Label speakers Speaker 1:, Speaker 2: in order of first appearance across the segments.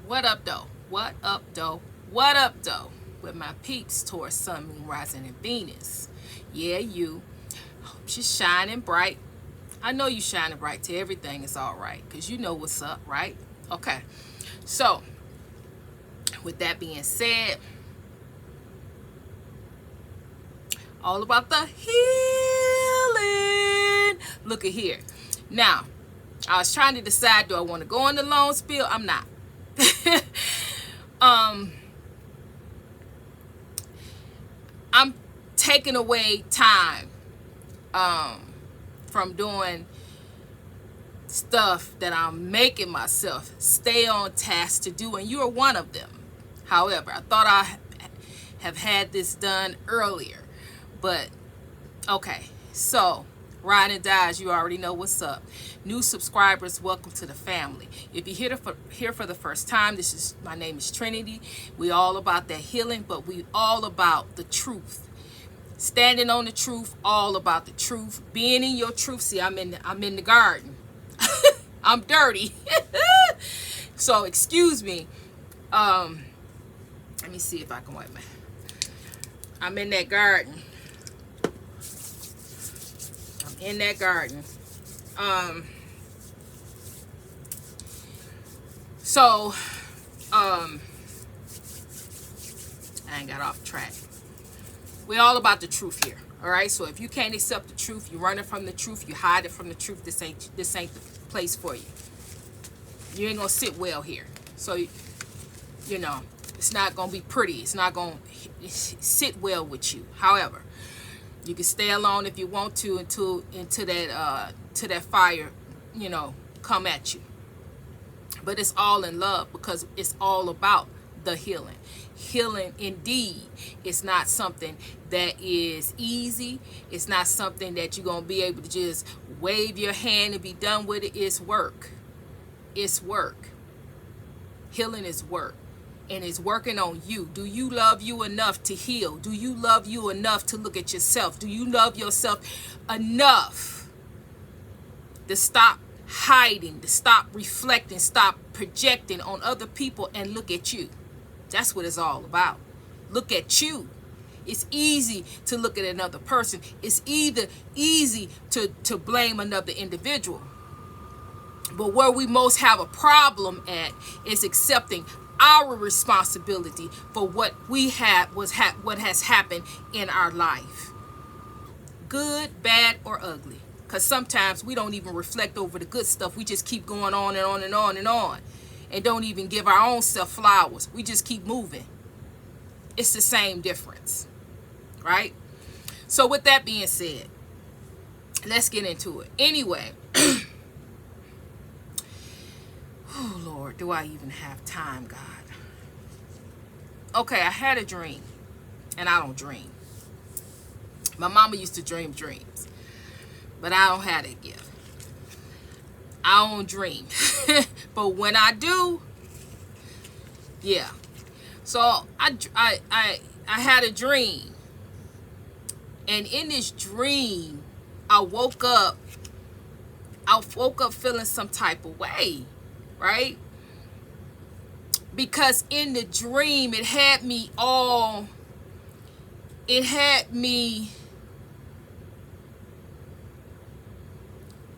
Speaker 1: What up, though? What up, though? What up, though? With my peeps towards sun, moon, rising, and Venus. Yeah, you. Hope she's shining bright. I know you shining bright till everything is all right, because you know what's up, right? Okay. So, with that being said, all about the healing. Look at here. Now, I was trying to decide, do I want to go on the long spiel? I'm not. I'm taking away time from doing stuff that I'm making myself stay on task to do, and you are one of them. However, I thought I have had this done earlier, but okay. So, Ride and Dies, you already know what's up. New subscribers, welcome to the family. If you're here for the first time, my name is Trinity. We all about that healing, but we all about the truth. Standing on the truth, all about the truth. Being in your truth. See, I'm in the garden. I'm dirty. So excuse me. Let me see if I can wipe my. I'm in that garden. In that garden. I ain't got off track. We're all about the truth here. All right. So if you can't accept the truth, you're running from the truth, you hide it from the truth, this ain't the place for you. You ain't gonna sit well here. So you know, it's not gonna be pretty. It's not gonna sit well with you. However, you can stay alone if you want to until that fire, you know, come at you. But it's all in love, because it's all about the healing. Healing indeed is not something that is easy. It's not something that you're gonna be able to just wave your hand and be done with it. It's work. It's work. Healing is work. And it's working on you. Do you love you enough to heal? Do you love you enough to look at yourself? Do you love yourself enough to stop hiding, to stop reflecting, stop projecting on other people and look at you? That's what it's all about. Look at you. It's easy to look at another person. It's easy to blame another individual. But where we most have a problem at is accepting our responsibility for what we have what has happened in our life, good, bad, or ugly. Because sometimes we don't even reflect over the good stuff. We just keep going on and on and on and on, and don't even give our own self flowers. We just keep moving. It's the same difference, right? So with that being said, let's get into it. Anyway, oh Lord, do I even have time, God? Okay, I had a dream, and I don't dream. My mama used to dream dreams, but I don't have that gift. I don't dream. But when I do, yeah. So I had a dream, and in this dream, I woke up feeling some type of way, right? Because in the dream, it had me,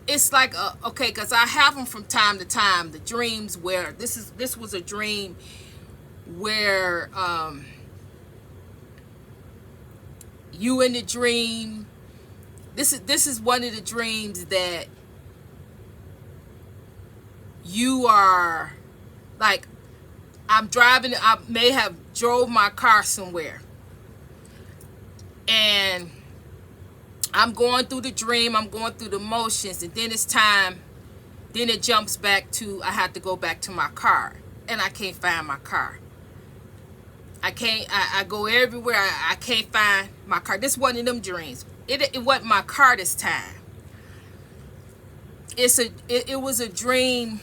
Speaker 1: it's like, okay, because I have them from time to time, the dreams where, this was a dream where, you in the dream, this is one of the dreams that you are, like, I'm driving, I may have drove my car somewhere, and I'm going through the dream, I'm going through the motions, and then it's time, then it jumps back to, I have to go back to my car, and I can't find my car. I go everywhere, I can't find my car. This wasn't them dreams. It wasn't my car this time. It was a dream.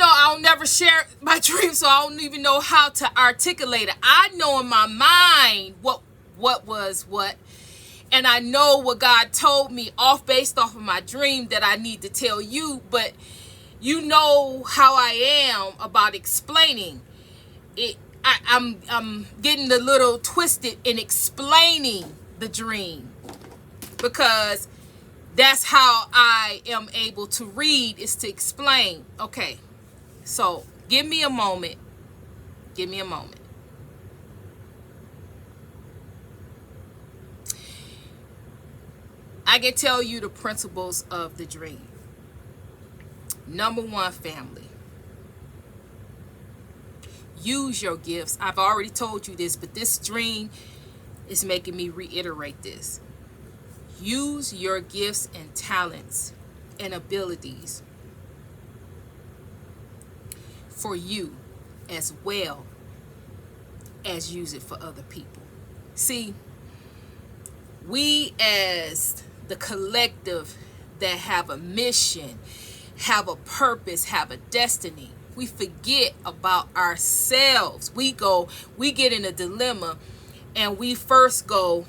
Speaker 1: I'll never share my dreams, so I don't even know how to articulate it. I know in my mind what was what, and I know what God told me based off of my dream that I need to tell you. But You know how I am about explaining it. I'm getting a little twisted in explaining the dream, because that's how I am able to read, is to explain. Okay, so give me a moment. Give me a moment. I can tell you the principles of the dream. Number one, family. Use your gifts. I've already told you this, but this dream is making me reiterate this. Use your gifts and talents and abilities for you, as well as use it for other people. See, we as the collective that have a mission, have a purpose, have a destiny, we forget about ourselves. We get in a dilemma, and we first go,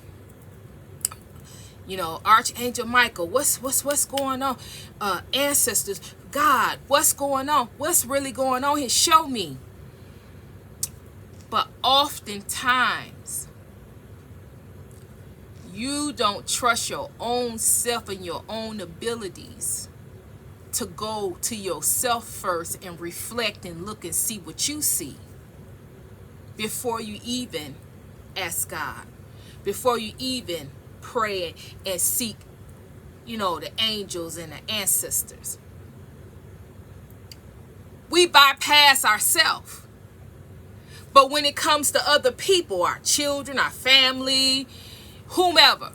Speaker 1: Archangel Michael, what's going on? Ancestors, God, what's going on? What's really going on here? Show me. But oftentimes, you don't trust your own self and your own abilities to go to yourself first and reflect and look and see what you see before you even ask God, before you even pray and seek, the angels and the ancestors. We bypass ourselves. But when it comes to other people, our children, our family, whomever,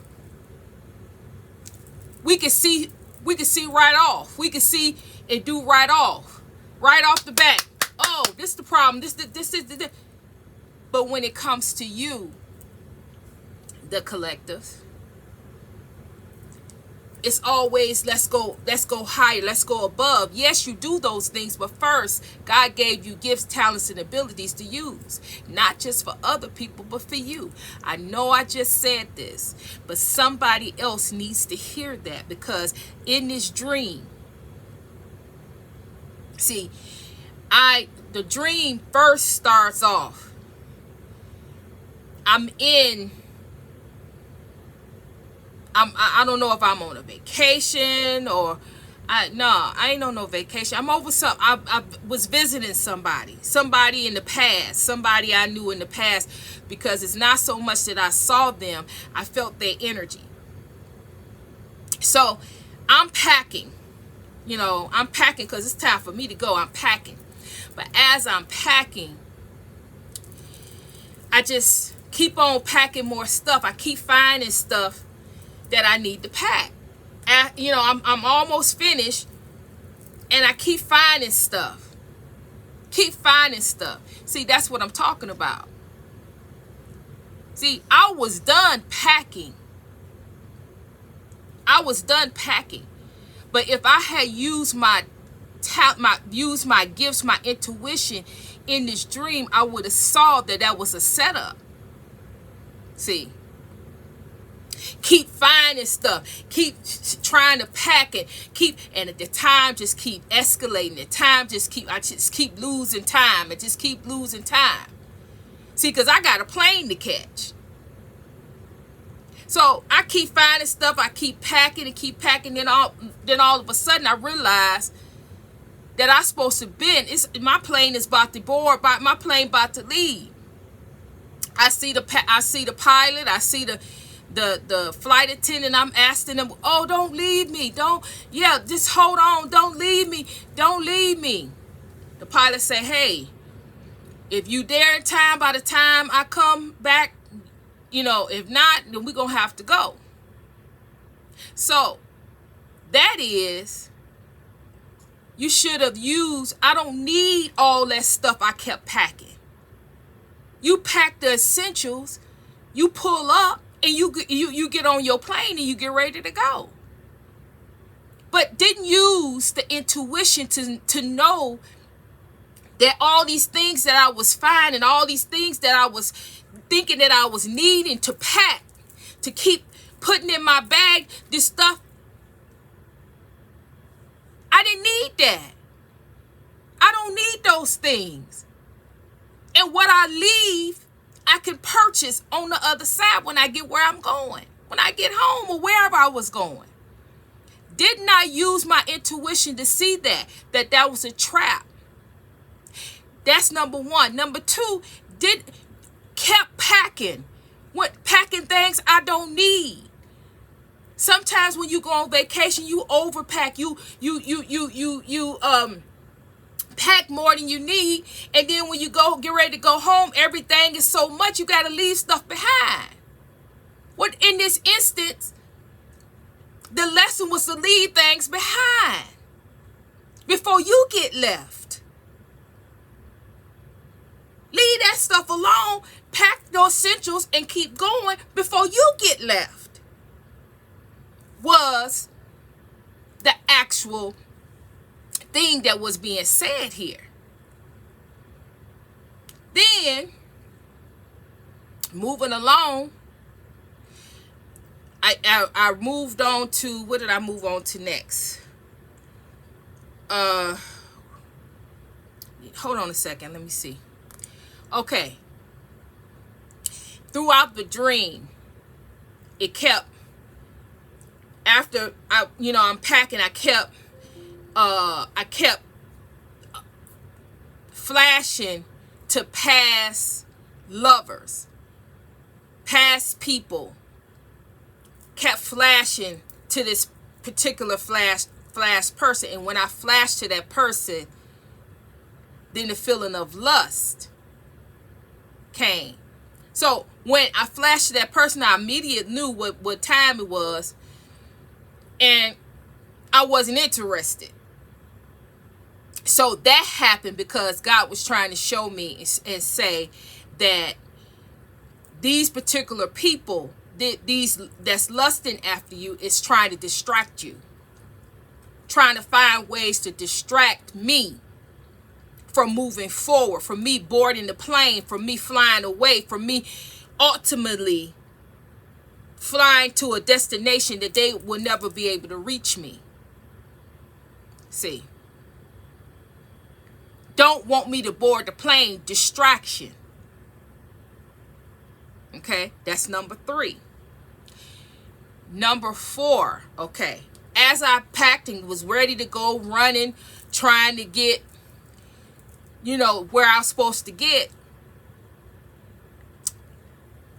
Speaker 1: we can see right off. We can see and do right off the bat. Oh, this is the problem. This. But when it comes to you, the collective, it's always let's go higher, let's go above. Yes, you do those things, but first, God gave you gifts, talents, and abilities to use, not just for other people, but for you. I know I just said this, but somebody else needs to hear that, because in this dream, see, the dream first starts off. I don't know if I'm on a vacation or I ain't on no vacation. I'm over something. I was visiting somebody in the past, somebody I knew in the past, because it's not so much that I saw them, I felt their energy. So I'm packing, because it's time for me to go. I'm packing. But as I'm packing, I just keep on packing more stuff. I keep finding stuff that I need to pack. I'm almost finished, and I keep finding stuff. See, that's what I'm talking about. See, I was done packing. But if I had used my gifts, my intuition in this dream, I would have saw that was a setup. See, keep finding stuff, keep trying to pack it, and at the time just keep escalating. I just keep losing time. See, because I got a plane to catch. So I keep finding stuff, I keep packing, then all of a sudden I realize that I'm supposed to been, my plane is about to board, my plane about to leave. I see the pilot, I see the flight attendant. I'm asking them, oh, don't leave me, just hold on, don't leave me. The pilot say, hey, if you there in time, by the time I come back, if not, then we're gonna have to go. So that is, you should have used, I don't need all that stuff I kept packing. You pack the essentials, you pull up, and you get on your plane and you get ready to go. But didn't use the intuition to know that all these things that I was finding, all these things that I was thinking that I was needing to pack, to keep putting in my bag, this stuff, I didn't need that. those things. And what I leave, I can purchase on the other side when I get where I'm going, when I get home or wherever I was going. Didn't I use my intuition to see that was a trap? That's number one. Number two, kept packing. Packing things I don't need. Sometimes when you go on vacation, you overpack. You pack more than you need, and then when you get ready to go home, everything is so much you got to leave stuff behind. What in this instance, the lesson was to leave things behind before you get left. Leave that stuff alone, pack those essentials, and keep going before you get left. Was the actual thing that was being said here. Then, moving along, I moved on to, what did I move on to next? Hold on a second, let me see. Okay. Throughout the dream, it kept, after I'm packing, I kept flashing to past lovers, past people. Kept flashing to this particular flash person, and when I flashed to that person, then the feeling of lust came. So when I flashed to that person, I immediately knew what time it was, and I wasn't interested. So that happened because God was trying to show me and say that these particular people, that's lusting after you, is trying to distract you, trying to find ways to distract me from moving forward, from me boarding the plane, from me flying away, from me ultimately flying to a destination that they will never be able to reach me. See, don't want me to board the plane, distraction. Okay, that's number 3. Number 4, okay, as I packed and was ready to go, running, trying to get, where I was supposed to get,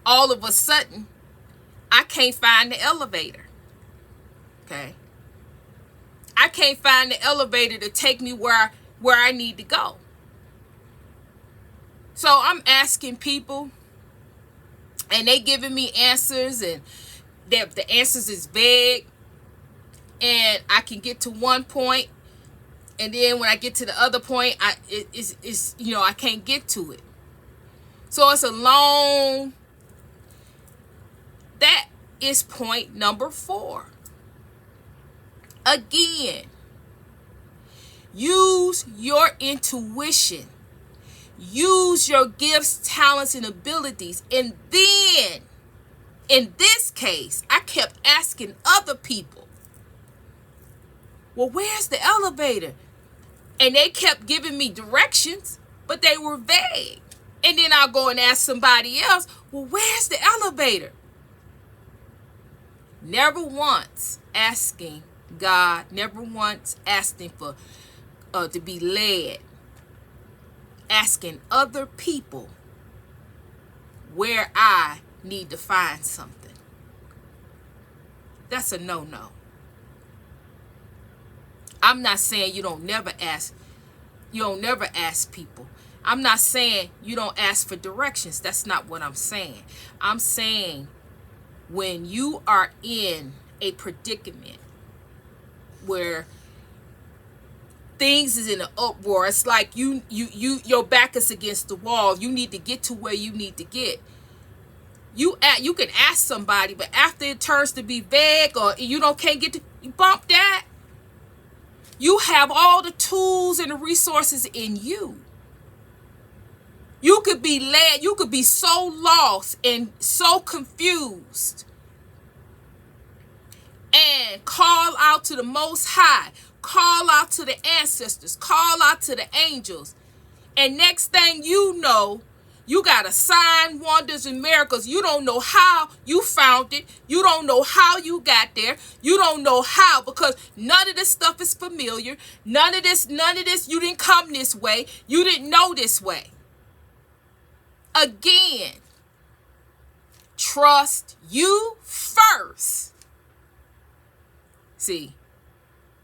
Speaker 1: all of a sudden, I can't find the elevator. Okay, I can't find the elevator to take me where I need to go. So I'm asking people, and they giving me answers, and the answers is vague, and I can get to one point, and then when I get to the other point, I can't get to it. So it's a long. That is point number 4. Again, use your intuition. Use your gifts, talents, and abilities. And then, in this case, I kept asking other people, well, where's the elevator? And they kept giving me directions, but they were vague. And then I'll go and ask somebody else, well, where's the elevator? Never once asking God, never once asking for to be led, asking other people where I need to find something. That's a no-no. I'm not saying you don't never ask people. I'm not saying you don't ask for directions. That's not what I'm saying. I'm saying when you are in a predicament where things is in an uproar, it's like your back is against the wall. You need to get to where you need to get. You can ask somebody, but after it turns to be vague or can't get to, you bump that. You have all the tools and the resources in you. You could be led. You could be so lost and so confused, and call out to the Most High, call out to the ancestors, call out to the angels, And next thing you know, you got a sign, wonders, and miracles. You don't know how you found it. You don't know how you got there. You don't know how, because none of this stuff is familiar. None of this, you didn't come this way. You didn't know this way. Again, trust you first. See,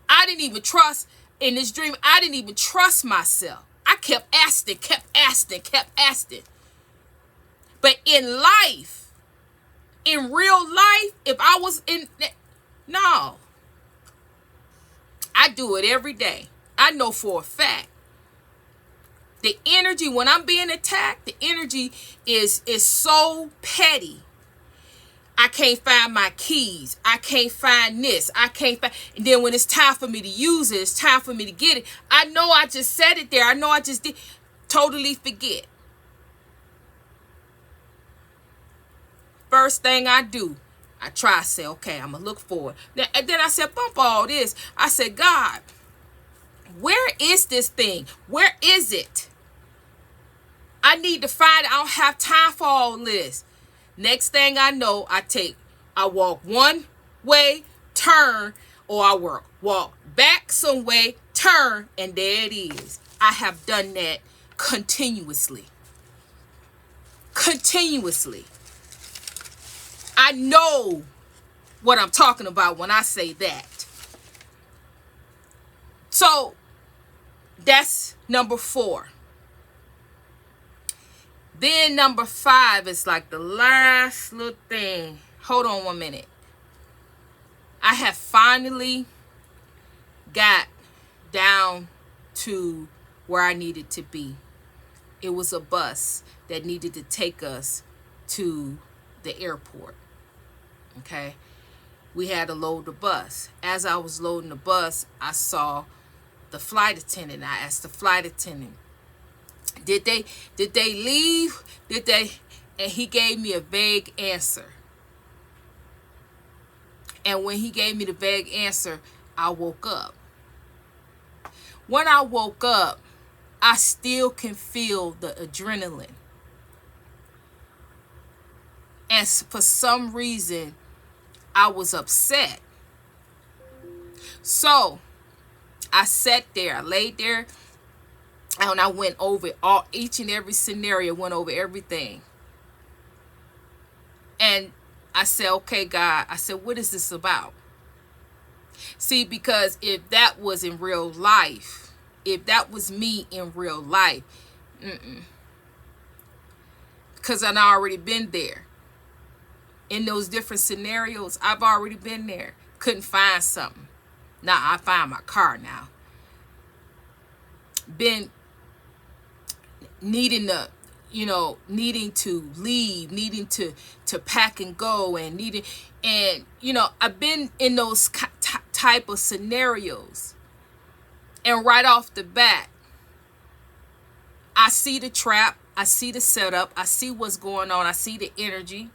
Speaker 1: I didn't even trust in this dream. I didn't even trust myself. I kept asking. But in life, in real life, if I was no, I do it every day. I know for a fact. The energy, when I'm being attacked, the energy is so petty. I can't find my keys. I can't find this. And then when it's time for me to use it, it's time for me to get it. I know I just said it there. I know I just did. Totally forget. First thing I do, I try to say, okay, I'm going to look forward. And then I said, bump all this. I said, God, where is this thing? Where is it? I need to find it. I don't have time for all this. Next thing I know, I walk one way, turn, or I walk back some way, turn, and there it is. I have done that continuously. Continuously. I know what I'm talking about when I say that. So, that's number 4. Then number 5 is like the last little thing. Hold on 1 minute. I have finally got down to where I needed to be. It was a bus that needed to take us to the airport. Okay. We had to load the bus. As I was loading the bus, I saw the flight attendant. I asked the flight attendant, Did they leave? And he gave me a vague answer. And when he gave me the vague answer, I woke up. When I woke up, I still can feel the adrenaline. And for some reason, I was upset. So I sat there, I laid there, and I went over each and every scenario, went over everything. And I said, okay, God, I said, what is this about? See, because if that was in real life, if that was me in real life, because I've already been there. In those different scenarios, I've already been there. Couldn't find something. Now I find my car now. Been needing to leave, needing to pack and go, and I've been in those type of scenarios. And right off the bat, I see the trap, I see the setup, I see what's going on, I see the energy.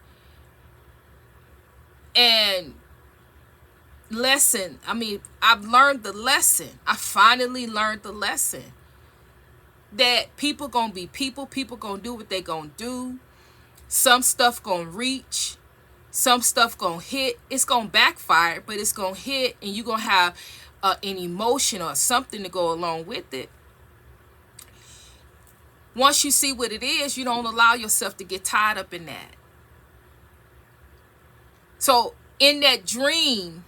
Speaker 1: And I've learned the lesson. I finally learned the lesson. That people gonna be people gonna do what they gonna do. Some stuff gonna reach, some stuff gonna hit. It's gonna backfire, but it's gonna hit, and you're gonna have an emotion or something to go along with it. Once you see what it is, you don't allow yourself to get tied up in that. So in that dream,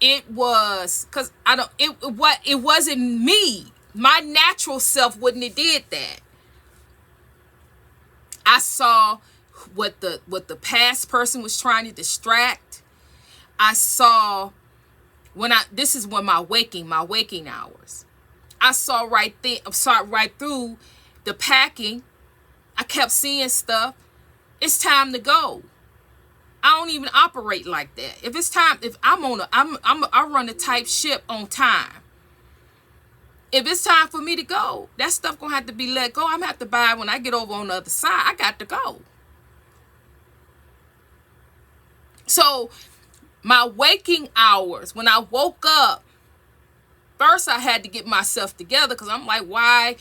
Speaker 1: it was, because it wasn't me. My natural self wouldn't have did that. I saw what the past person was trying to distract. I saw this is when my waking hours. I saw right through the packing. I kept seeing stuff. It's time to go. I don't even operate like that. If it's time, if I run a type ship on time. If it's time for me to go, that stuff gonna have to be let go. I'm gonna have to buy it when I get over on the other side. I got to go. So my waking hours, when I woke up, First, I had to get myself together because I'm like, why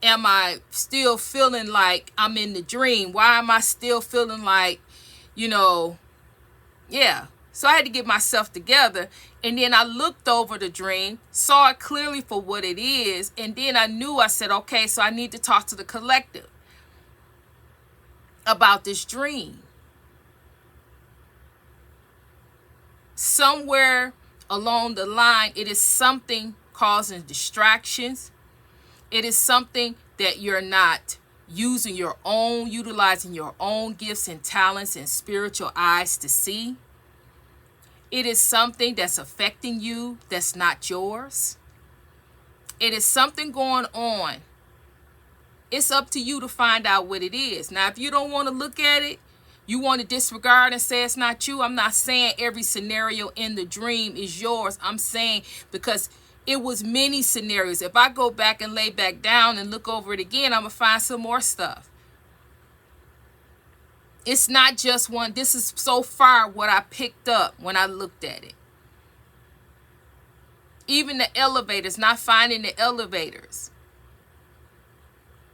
Speaker 1: am I still feeling like I'm in the dream? Why am I still feeling like, you know, yeah. So I had to get myself together. And then I looked over the dream, saw it clearly for what it is. And then I knew, I said, okay, so I need to talk to the collective about this dream. Somewhere along the line, it is something causing distractions. It is something that you're not utilizing your own gifts and talents and spiritual eyes to see. It is something that's affecting you that's not yours. It is something going on. It's up to you to find out what it is. Now, if you don't want to look at it, you want to disregard and say it's not you. I'm not saying every scenario in the dream is yours. I'm saying because it was many scenarios. If I go back and lay back down and look over it again, I'm going to find some more stuff. It's not just one. This is so far what I picked up when I looked at it. Even the elevators, not finding the elevators.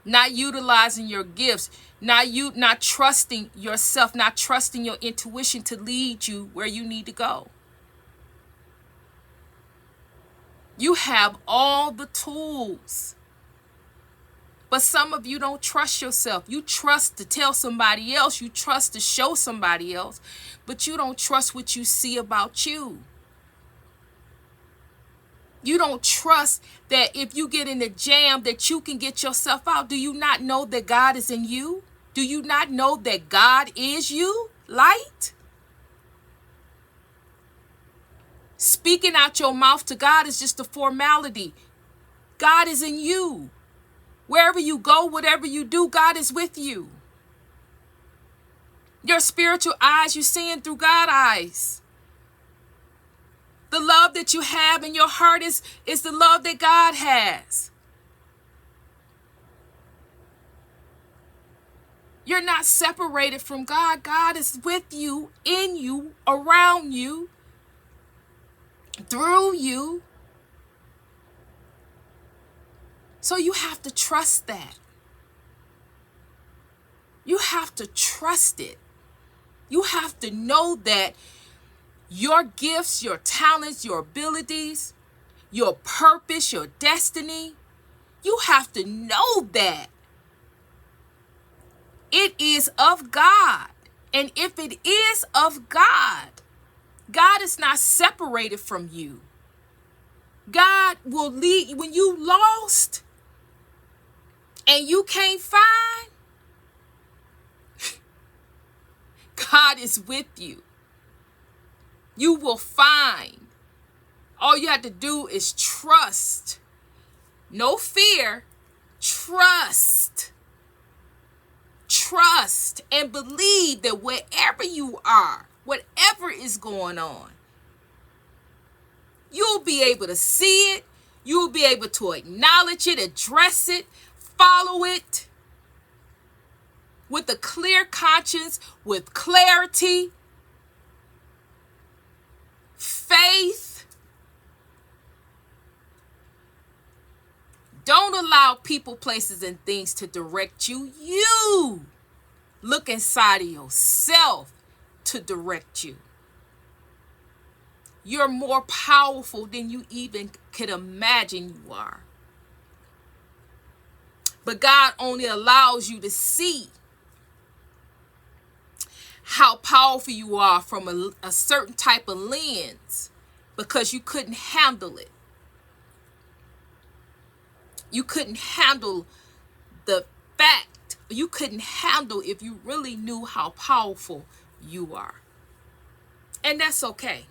Speaker 1: Not utilizing your gifts, not trusting yourself, not trusting your intuition to lead you where you need to go. You have all the tools. But some of you don't trust yourself. You trust to tell somebody else, you trust to show somebody else, but you don't trust what you see about you. You don't trust that if you get in a jam that you can get yourself out. Do you not know that God is in you? Do you not know that God is you? Light? Speaking out your mouth to God is just a formality. God is in you. Wherever you go, whatever you do, God is with you. Your spiritual eyes, you're seeing through God's eyes. The love that you have in your heart is the love that God has. You're not separated from God. God is with you, in you, around you, through you. So you have to trust that. You have to trust it. You have to know that your gifts, your talents, your abilities, your purpose, your destiny, you have to know that it is of God. And if it is of God, God is not separated from you. God will lead when you lost and you can't find. God is with you. You will find. All you have to do is trust. No fear. Trust. Trust and believe that wherever you are, whatever is going on, you'll be able to see it. You'll be able to acknowledge it, address it, follow it with a clear conscience, with clarity, faith. Don't allow people, places, and things to direct you. You look inside of yourself to direct you. You're more powerful than you even could imagine you are. But God only allows you to see how powerful you are from a certain type of lens because you couldn't handle it. You couldn't handle the fact. You couldn't handle if you really knew how powerful you are. And that's okay.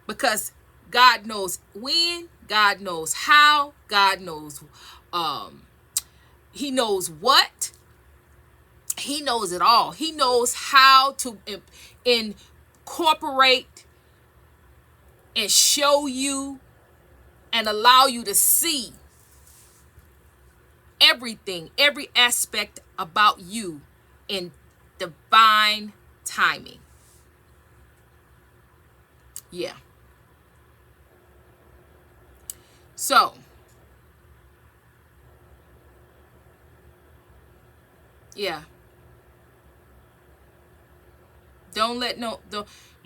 Speaker 1: Because God knows when, God knows how, God knows, He knows what. He knows it all. He knows how to incorporate and show you and allow you to see everything, every aspect about you in divine timing. Yeah. So, yeah. Don't let no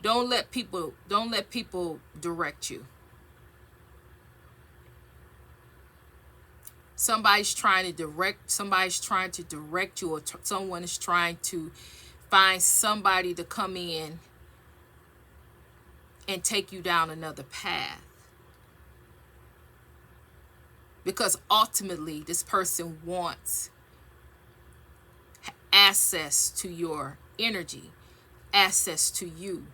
Speaker 1: don't let people direct you. Somebody's trying to direct you, or someone is trying to find somebody to come in and take you down another path. Because ultimately this person wants access to your energy, access to you.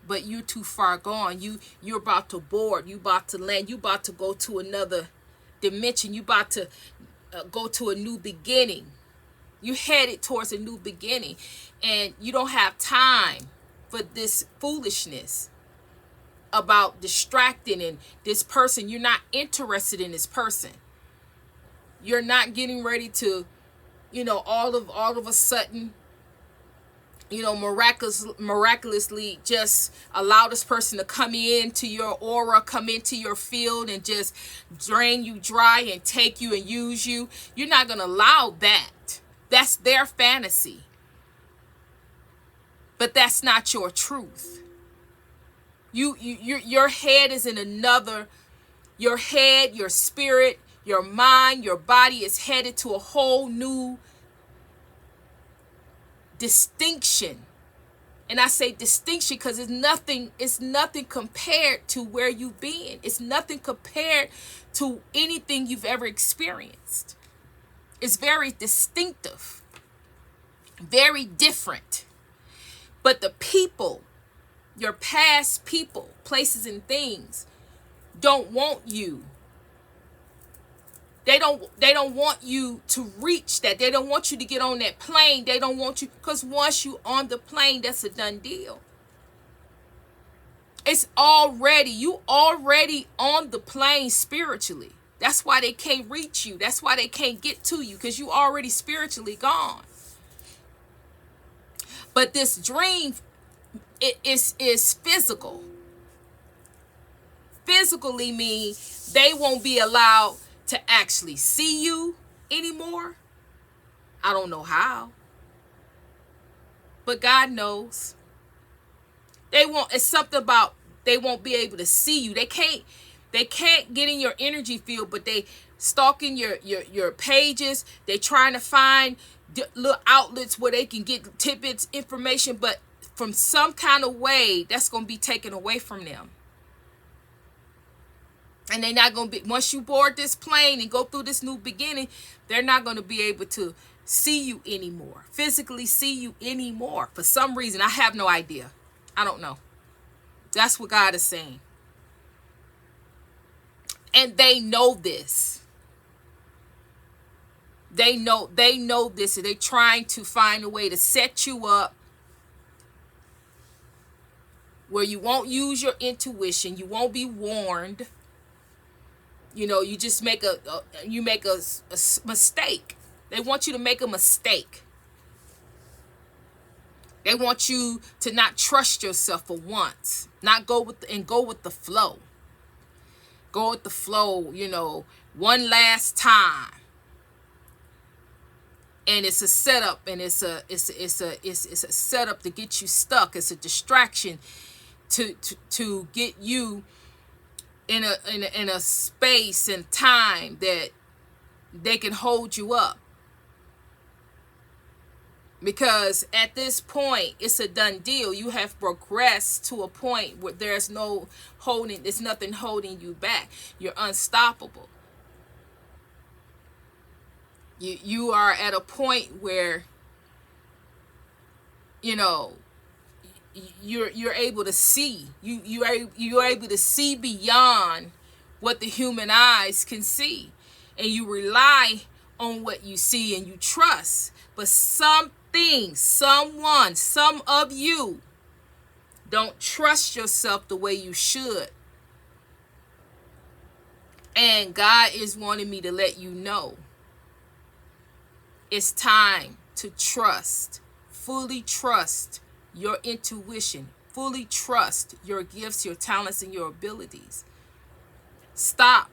Speaker 1: But you're too far gone. You're about to board, you about to land, you about to go to another dimension, you about to go to a new beginning. You headed towards a new beginning, and you don't have time for this foolishness about distracting and this person. You're not interested in this person. You're not getting ready to, all of a sudden, miraculously just allow this person to come into your aura, come into your field, and just drain you dry and take you and use you. You're not going to allow that. That's their fantasy. But that's not your truth. Your head is in another, your head, your spirit, your mind, your body is headed to a whole new distinction. And I say distinction because it's nothing compared to where you've been. It's nothing compared to anything you've ever experienced. It's very distinctive, very different. But the people, your past people, places and things don't want you. They don't want you to reach that. They don't want you to get on that plane. They don't want you, because once you on the plane, that's a done deal. You already on the plane spiritually. That's why they can't reach you. That's why they can't get to you, because you already spiritually gone. But this dream, it is physical. Physically mean they won't be allowed to actually see you anymore. I don't know how, but God knows. It's something about they won't be able to see you. They can't get in your energy field, but they stalking your pages. They trying to find little outlets where they can get tidbits, information, but from some kind of way that's going to be taken away from them. And they're not going to be, once you board this plane and go through this new beginning, they're not going to be able to see you anymore, physically see you anymore. For some reason, I have no idea. I don't know. That's what God is saying. And they know this. They know this, and they're trying to find a way to set you up where you won't use your intuition, you won't be warned. You just make a mistake. They want you to make a mistake. They want you to not trust yourself for once, not go with the flow. Go with the flow, one last time. And it's a setup, and it's a setup to get you stuck. It's a distraction to get you in a space and time that they can hold you up. Because at this point, it's a done deal. You have progressed to a point where there's nothing holding you back. You're unstoppable. You are at a point where, you're able to see. You're able to see beyond what the human eyes can see, and you rely on what you see and you trust. But some of you don't trust yourself the way you should, and God is wanting me to let you know it's time to fully trust your intuition, fully trust your gifts, your talents, and your abilities. Stop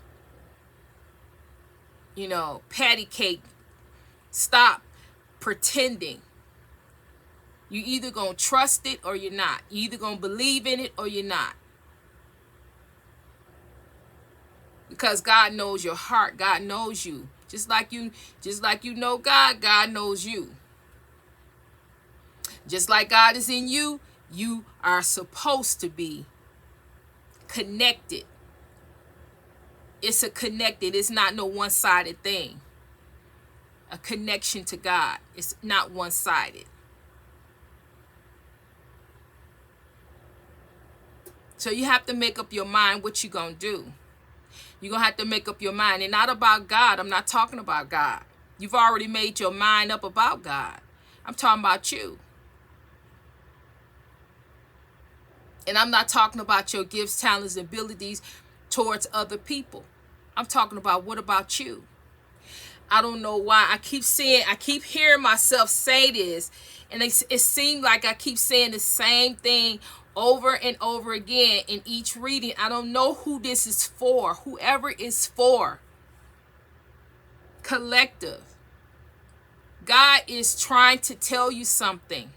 Speaker 1: patty cake. Stop pretending. You either gonna trust it or you're not. You either gonna believe in it or you're not. Because God knows your heart. God knows you. Just like you know God, God knows you. Just like God is in you, you are supposed to be connected. It's a connected. It's not no one-sided thing. A connection to God. It's not one-sided. So you have to make up your mind what you're going to do. You're going to have to make up your mind. And not about God. I'm not talking about God. You've already made your mind up about God. I'm talking about you. And I'm not talking about your gifts, talents, and abilities towards other people. I'm talking about what about you? I don't know why I keep hearing myself say this. And it seems like I keep saying the same thing over and over again in each reading. I don't know who this is for. Whoever it's for. Collective. God is trying to tell you something.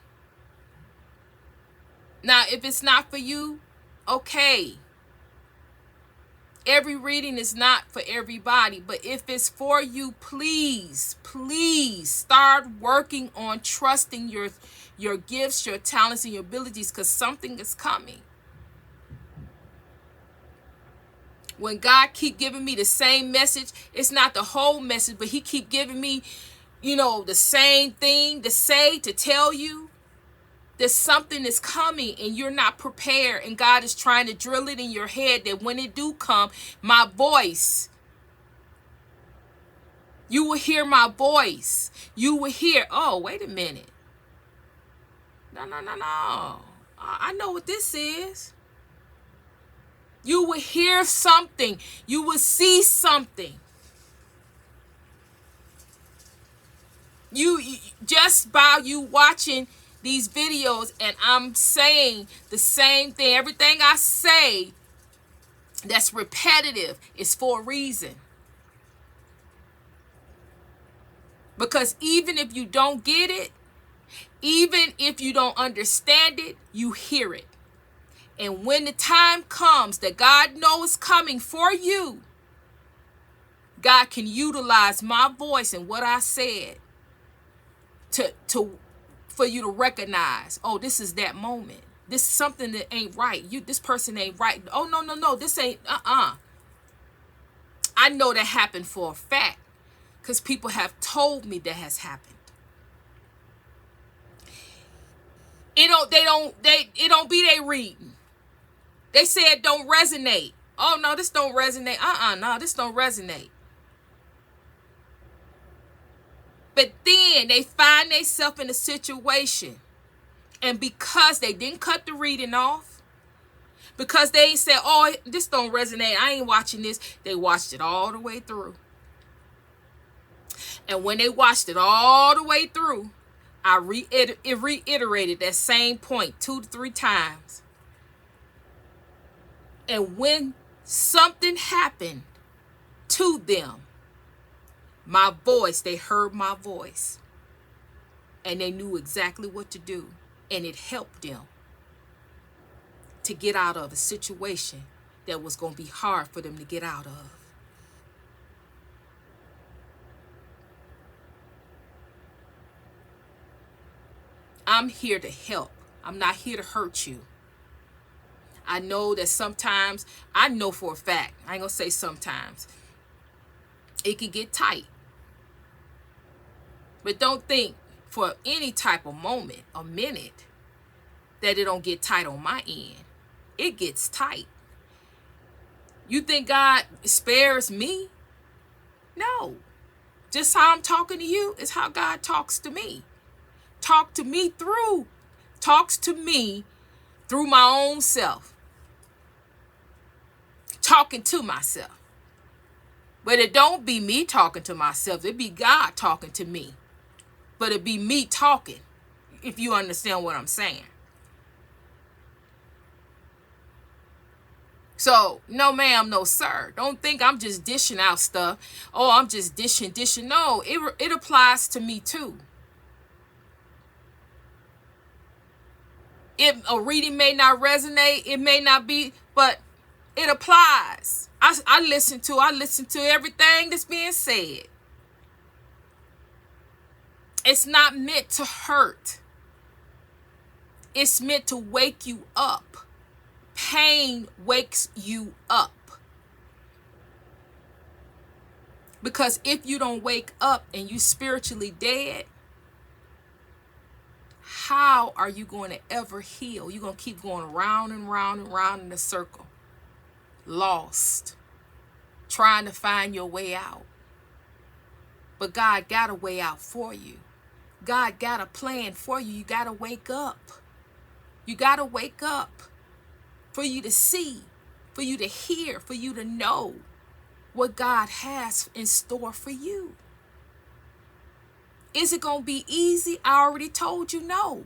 Speaker 1: Now, if it's not for you, okay. Every reading is not for everybody, but if it's for you, please start working on trusting your gifts, your talents, and your abilities, because something is coming. When God keep giving me the same message, it's not the whole message, but he keep giving me, the same thing to say, to tell you. That something is coming and you're not prepared, and God is trying to drill it in your head that when it do come, my voice, you will hear my voice. You will hear, oh, wait a minute. No. I know what this is. You will hear something. You will see something. You just by you watching these videos, and I'm saying the same thing. Everything I say that's repetitive is for a reason. Because even if you don't get it, even if you don't understand it, you hear it. And when the time comes that God knows is coming for you, God can utilize my voice and what I said for you to recognize, oh, this is that moment. This is something that ain't right. This person ain't right. Oh, no. This ain't, I know that happened for a fact because people have told me that has happened. It don't be they reading. They say it don't resonate. Oh, no, this don't resonate. No, this don't resonate. But then they find themselves in a situation, and because they didn't cut the reading off, because they ain't said, oh, this don't resonate, I ain't watching this, they watched it all the way through. And when they watched it all the way through, I reiterated that same point 2 to 3 times. And when something happened to them, my voice, they heard my voice. And they knew exactly what to do. And it helped them to get out of a situation that was going to be hard for them to get out of. I'm here to help. I'm not here to hurt you. I know that sometimes, I know for a fact, I ain't going to say sometimes, it can get tight. But don't think for any type of moment or minute that it don't get tight on my end. It gets tight. You think God spares me? No. Just how I'm talking to you is how God talks to me. Talks to me through my own self. Talking to myself. But it don't be me talking to myself. It be God talking to me. But it be me talking, if you understand what I'm saying. So, no ma'am, no sir. Don't think I'm just dishing out stuff. Oh, I'm just dishing. No, it applies to me too. A reading may not resonate, it may not be, but it applies. I listen to everything that's being said. It's not meant to hurt. It's meant to wake you up. Pain wakes you up. Because if you don't wake up and you spiritually dead, how are you going to ever heal? You're going to keep going round and round and round in a circle. Lost. Trying to find your way out. But God got a way out for you. God got a plan for you. You got to wake up. You got to wake up for you to see, for you to hear, for you to know what God has in store for you. Is it going to be easy? I already told you no.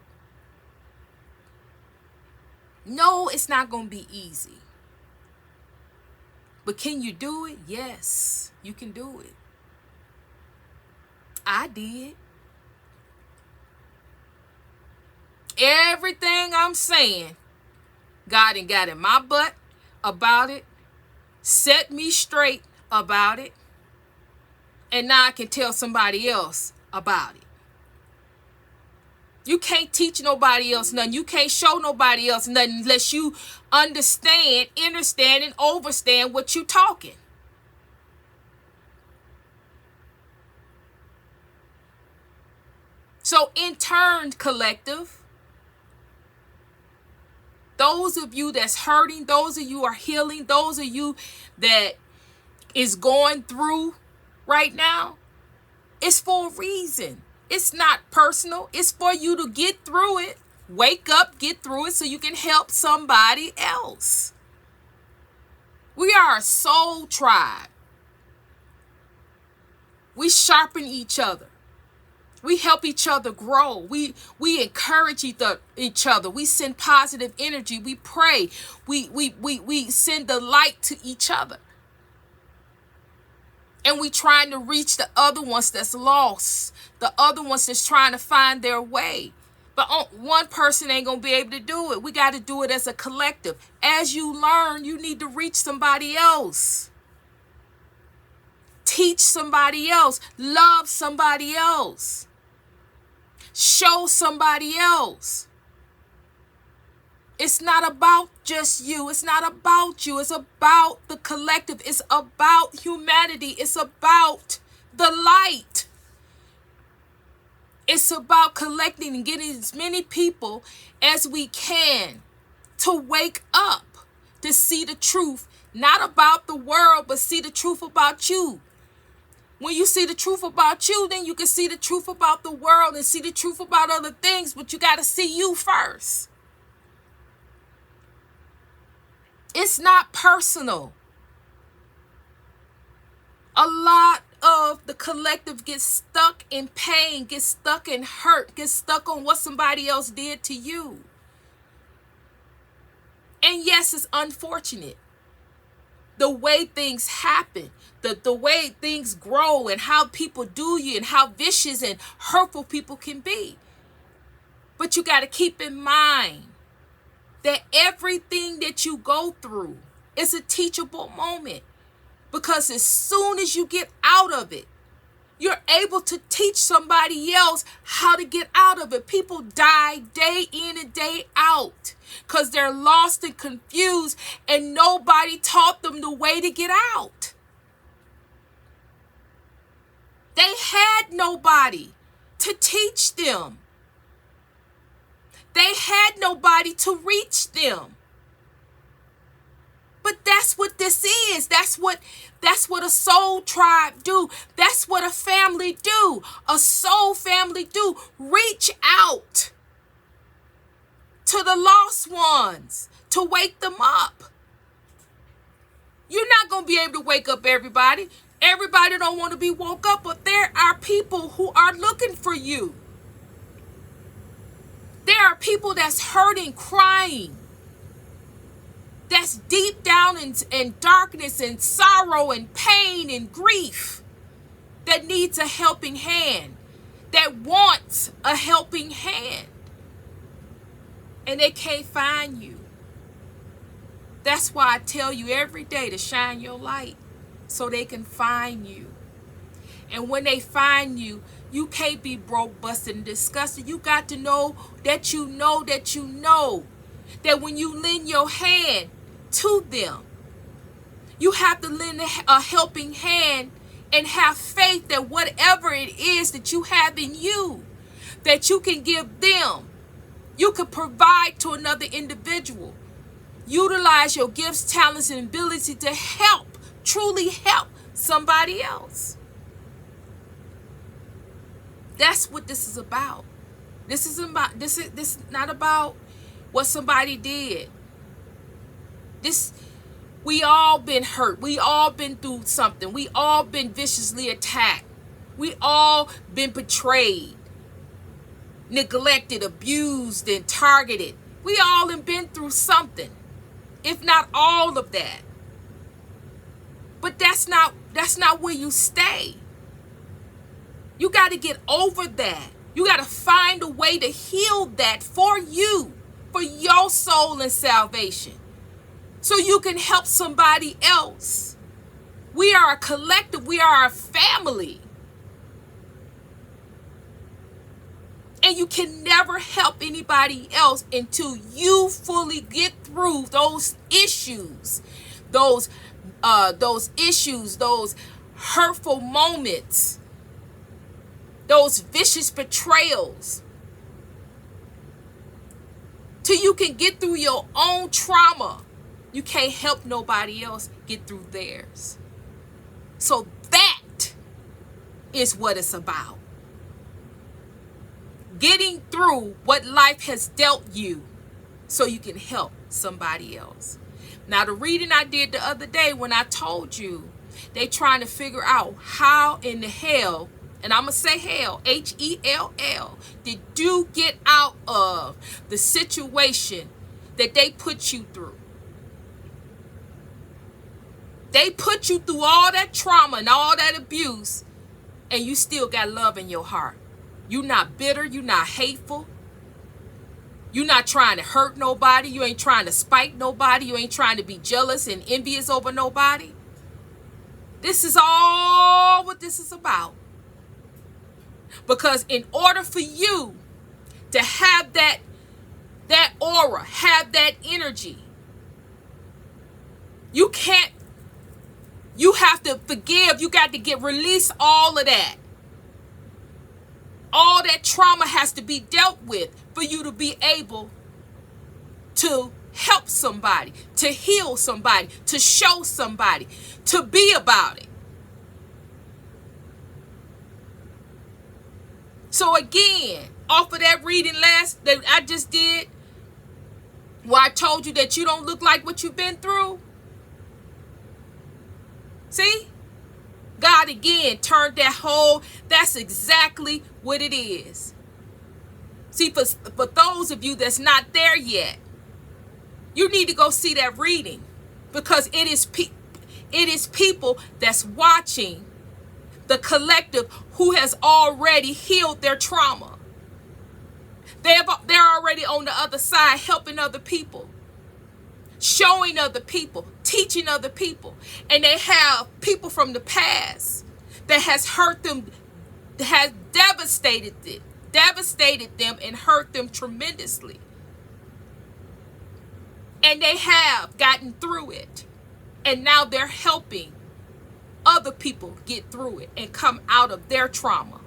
Speaker 1: No, it's not going to be easy. But can you do it? Yes, you can do it. I did. Everything I'm saying, God ain't got in my butt about it, set me straight about it, and now I can tell somebody else about it. You can't teach nobody else nothing. You can't show nobody else nothing unless you understand, understand, and overstand what you talking. So in turn, collective, those of you that's hurting, those of you are healing, those of you that is going through right now, it's for a reason. It's not personal. It's for you to get through it. Wake up, get through it so you can help somebody else. We are a soul tribe. We sharpen each other. We help each other grow. We encourage each other. We send positive energy. We pray. We send the light to each other. And we trying to reach the other ones that's lost. The other ones that's trying to find their way. But one person ain't going to be able to do it. We got to do it as a collective. As you learn, you need to reach somebody else. Teach somebody else. Love somebody else. Show somebody else. It's not about just you. It's not about you. It's about the collective. It's about humanity. It's about the light. It's about collecting and getting as many people as we can to wake up, to see the truth, not about the world, but see the truth about you. When you see the truth about you, then you can see the truth about the world and see the truth about other things, but you got to see you first. It's not personal. A lot of the collective gets stuck in pain, gets stuck in hurt, gets stuck on what somebody else did to you. And yes, it's unfortunate. The way things happen, the way things grow and how people do you and how vicious and hurtful people can be. But you got to keep in mind that everything that you go through is a teachable moment. Because as soon as you get out of it, you're able to teach somebody else how to get out of it. People die day in and day out because they're lost and confused and nobody taught them the way to get out. They had nobody to teach them. They had nobody to reach them. But that's what this is. That's what a soul tribe do. That's what a family do. A soul family do. Reach out to the lost ones to wake them up. You're not going to be able to wake up everybody. Everybody don't want to be woke up, but there are people who are looking for you. There are people that's hurting, crying. that's deep down in darkness and sorrow and pain and grief, that needs a helping hand, that wants a helping hand, and they can't find you. That's why I tell you every day to shine your light so they can find you. And when they find you, you can't be broke, busted, and disgusted. You got to know that you know that you know that when you lend your hand to them, you have to lend a helping hand and have faith that whatever it is that you have in you, that you can give them, you can provide to another individual. Utilize your gifts, talents, and ability to help, truly help somebody else. That's what this is about. This is not about what somebody did. We all been hurt. We all been through something. We all been viciously attacked. We all been betrayed, neglected, abused, and targeted. We all have been through something, if not all of that. But that's not where you stay. You got to get over that. You got to find a way to heal that for you, for your soul and salvation, so you can help somebody else. We are a collective. We are a family. And you can never help anybody else until you fully get through those issues, those hurtful moments, those vicious betrayals, till you can get through your own trauma. You can't help nobody else get through theirs. So that is what it's about. Getting through what life has dealt you so you can help somebody else. Now, the reading I did the other day, when I told you they trying to figure out how in the hell, and I'm going to say hell, Hell, did you get out of the situation that they put you through? They put you through all that trauma and all that abuse, and you still got love in your heart. You're not bitter. You're not hateful. You're not trying to hurt nobody. You ain't trying to spite nobody. You ain't trying to be jealous and envious over nobody. This is all what this is about. Because in order for you to have that aura, have that energy, you have to forgive. You got to release all of that. All that trauma has to be dealt with for you to be able to help somebody, to heal somebody, to show somebody, to be about it. So again, off of that reading last that I just did, where I told you that you don't look like what you've been through. See? God again turned that's exactly what it is. See, for those of you that's not there yet, you need to go see that reading, because it is people that's watching the collective who has already healed their trauma. They're already on the other side, helping other people, showing other people, teaching other people. And they have people from the past that has hurt them, has devastated them and hurt them tremendously. And they have gotten through it. And now they're helping other people get through it and come out of their trauma.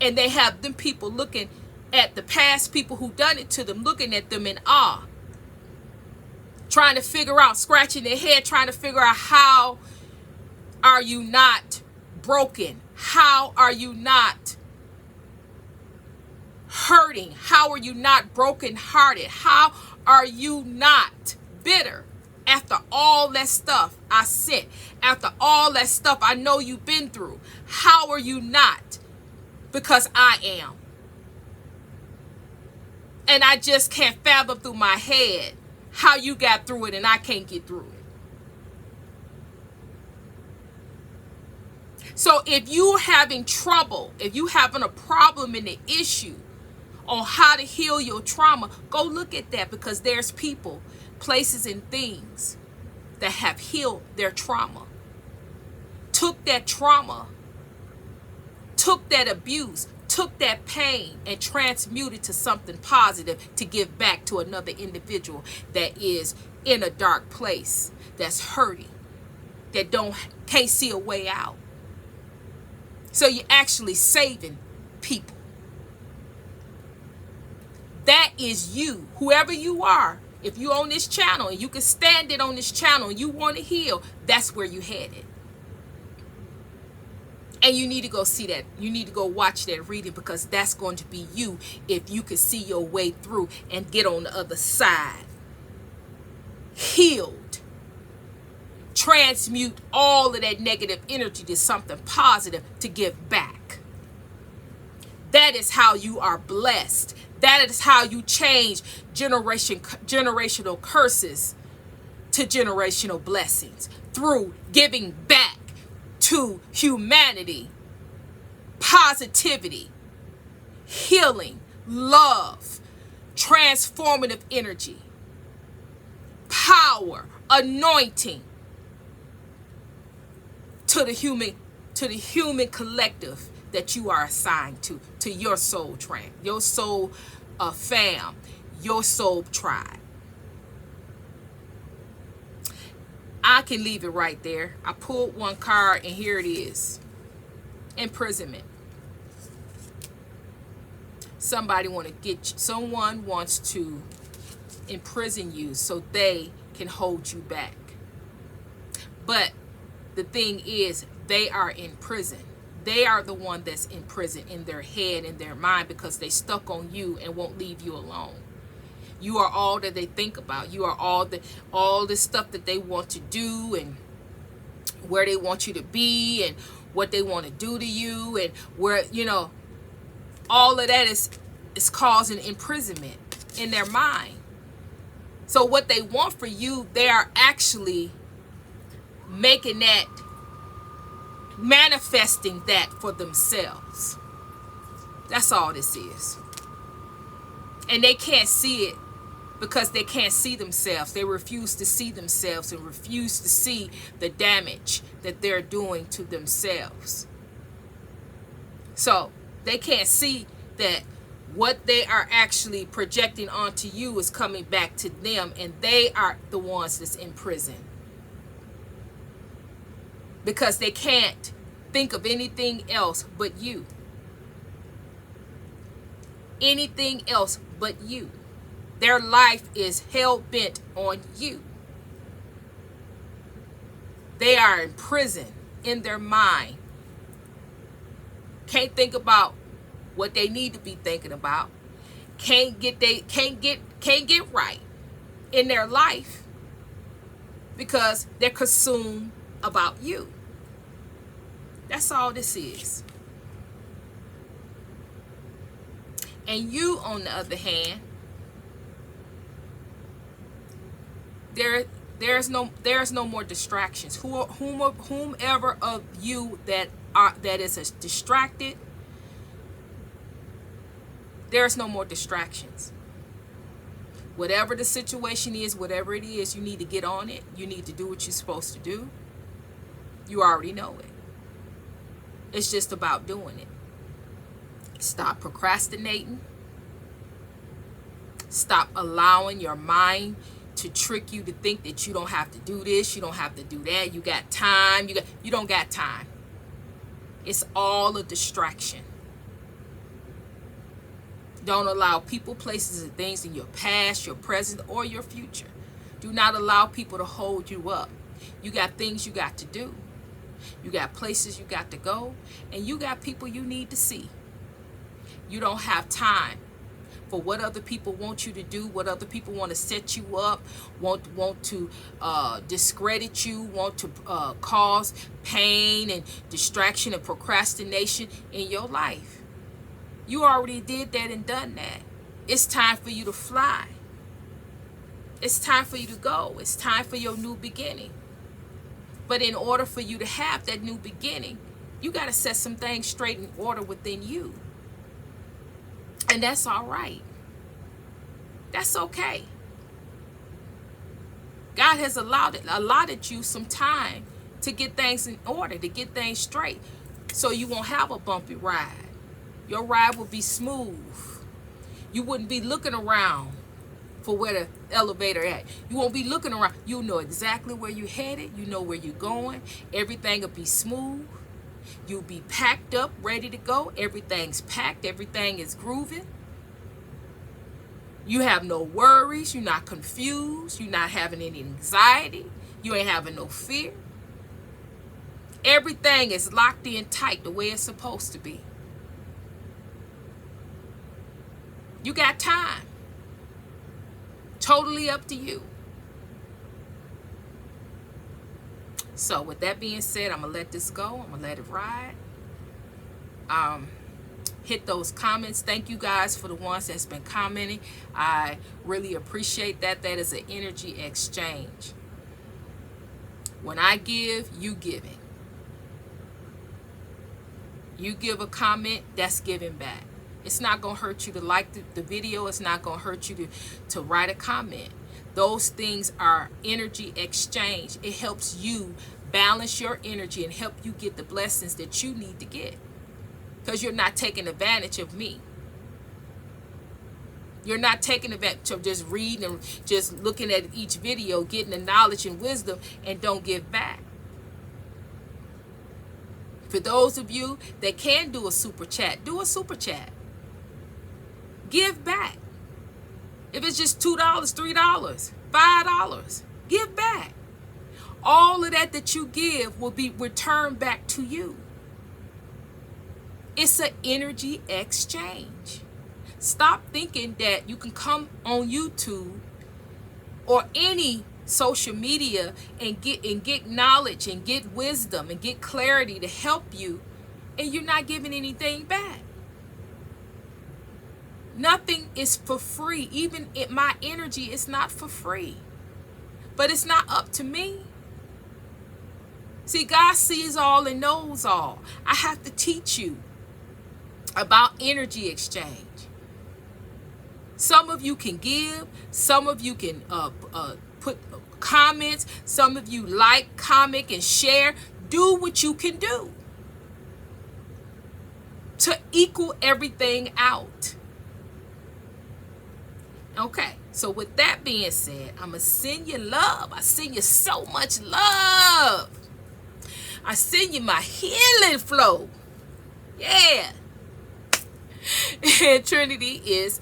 Speaker 1: And they have them people looking at the past people who done it to them, looking at them in awe, trying to figure out, scratching their head, trying to figure out, how are you not broken? How are you not hurting? How are you not brokenhearted? How are you not bitter? After all that stuff I sent, after all that stuff I know you've been through, how are you not? Because I am. And I just can't fathom through my head how you got through it and I can't get through it. So if you're having trouble, if you're having a problem in the issue on how to heal your trauma, go look at that, because there's people, places, and things that have healed their trauma. Took that trauma, took that abuse, took that pain, and transmuted to something positive to give back to another individual that is in a dark place, that's hurting, that can't see a way out. So you're actually saving people. That is you, whoever you are. If you're on this channel and you can stand it on this channel and you want to heal, that's where you headed. And you need to go see that. You need to go watch that reading, because that's going to be you if you can see your way through and get on the other side. Healed. Transmute all of that negative energy to something positive to give back. That is how you are blessed. That is how you change generational curses to generational blessings, through giving back to humanity, positivity, healing, love, transformative energy, power, anointing to the human collective that you are assigned to your soul train, your soul fam, your soul tribe. I can leave it right there. I pulled one card and here it is. Imprisonment. Someone wants to imprison you so they can hold you back. But the thing is, they are in prison. They are the one that's in prison in their head, in their mind, because they stuck on you and won't leave you alone. You are all that they think about. You are all the stuff that they want to do, and where they want you to be, and what they want to do to you, and where, all of that is causing imprisonment in their mind. So what they want for you, they are actually making that, manifesting that for themselves. That's all this is. And they can't see it because they can't see themselves. They refuse to see themselves and refuse to see the damage that they're doing to themselves. So they can't see that what they are actually projecting onto you is coming back to them, and they are the ones that's in prison. Because they can't think of anything else but you. Anything else but you. Their life is hell-bent on you. They are in prison in their mind. Can't think about what they need to be thinking about. Can't get right in their life because they're consumed about you. That's all this is. And you, on the other hand, there's no more distractions. Whomever of you that is distracted, there's no more distractions. Whatever the situation is, whatever it is, you need to get on it. You need to do what you're supposed to do. You already know it. It's just about doing it. Stop procrastinating. Stop allowing your mind to trick you to think that you don't have to do this, you don't have to do that, you got time, you don't got time. It's all a distraction. Don't allow people, places, and things in your past, your present, or your future. Do not allow people to hold you up. You got things you got to do. You got places you got to go, and you got people you need to see. You don't have time for what other people want you to do, what other people want to set you up, want to discredit you, want to cause pain and distraction and procrastination in your life. You already did that and done that. It's time for you to fly. It's time for you to go. It's time for your new beginning. But in order for you to have that new beginning, you got to set some things straight in order within you. And that's all right. That's okay. God has allotted you some time to get things in order, to get things straight, so you won't have a bumpy ride. Your ride will be smooth. You wouldn't be looking around for where the elevator at. You won't be looking around. You know exactly where you're headed. You know where you're going. Everything will be smooth. You'll be packed up, ready to go. Everything's packed. Everything is grooving. You have no worries. You're not confused. You're not having any anxiety. You ain't having no fear. Everything is locked in tight the way it's supposed to be. You got time. Totally up to you. So with that being said, I'm going to let this go. I'm going to let it ride. Hit those comments. Thank you guys for the ones that's been commenting. I really appreciate that. That is an energy exchange. When I give, you giving. You give a comment, that's giving back. It's not going to hurt you to like the video. It's not going to hurt you to write a comment. Those things are energy exchange. It helps you balance your energy and help you get the blessings that you need to get. Because you're not taking advantage of me. You're not taking advantage of just reading and just looking at each video, getting the knowledge and wisdom, and don't give back. For those of you that can do a super chat, do a super chat. Give back. If it's just $2, $3, $5, give back. All of that you give will be returned back to you. It's an energy exchange. Stop thinking that you can come on YouTube or any social media and get knowledge and get wisdom and get clarity to help you, and you're not giving anything back. Nothing is for free. Even my energy is not for free. But it's not up to me. See, God sees all and knows all. I have to teach you about energy exchange. Some of you can give. Some of you can put comments. Some of you like, comment, and share. Do what you can do to equal everything out. Okay, so with that being said, I'm going to send you love. I send you so much love. I send you my healing flow. Yeah. And Trinity is